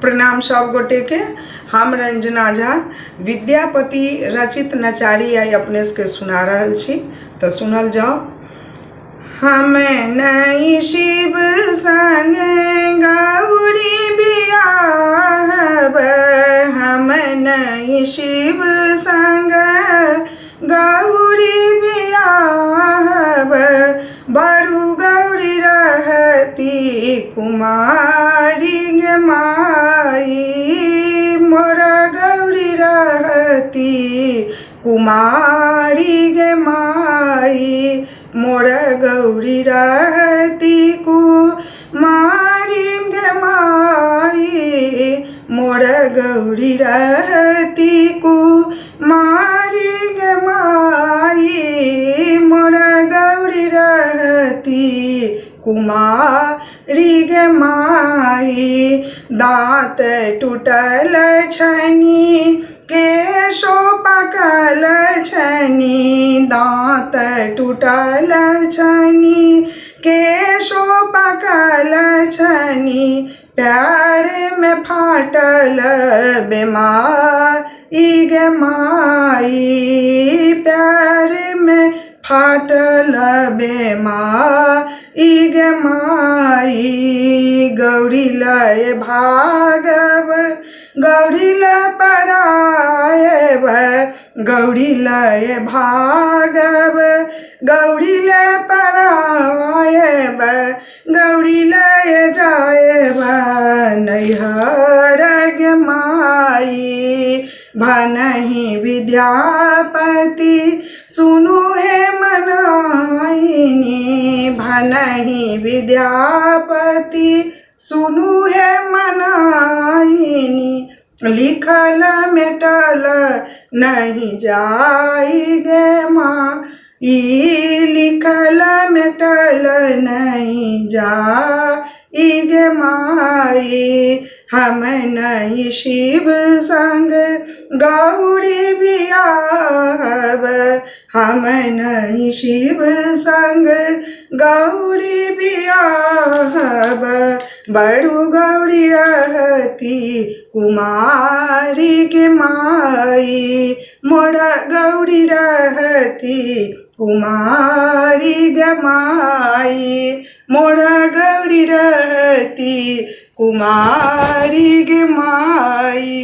प्रणाम सब गोटे के। हम रंजना झा विद्यापति रचित नचारी आई अपने के सुना रहल छी, तो सुनल जाओ। हम नहीं शिव संग गौरी बियाहब, हम नहीं शिव संग गौरी बियाहब, बड़ू गौरी रहती कुमारी गे माई, मोरा गौरी रहती कुमारी गे माई, मोरा गौरी रहती कुमारी गे माई, मोरा गौरी रहती कुमारी गे माई, मोरा गौरी रहती कुमारी गे माई। दाँत टूटल छनी केशो पकल छनी, दाँत टूटल छनी केशो पकल छनी, प्यार में फाटल बेमारी गे माई, प्यार में फाटल बेमारी गे माई। गौरी लय भागव गौरी लय परायब, गौरी लय भागव गौरी लय परायब, गौरी लय जायब नैहर गे माई। भनहि विद्यापति सुनु हे मनाइनी, भनहि विद्यापति सुनु हे मनाइनी, लिखल मेटल नहीं जाई गे माँ, लिखल मेटल नहीं जाई गे माई। हम नहीं शिव संग गौरी बियाहब, हम नहीं शिव संग गौरी बियाहब, बड़ू गौरी रहती कुमारी गे माई, मोरा गौरी रहती कुमारी गे माई, मोरा गौरी रहती कुमारी गे माई।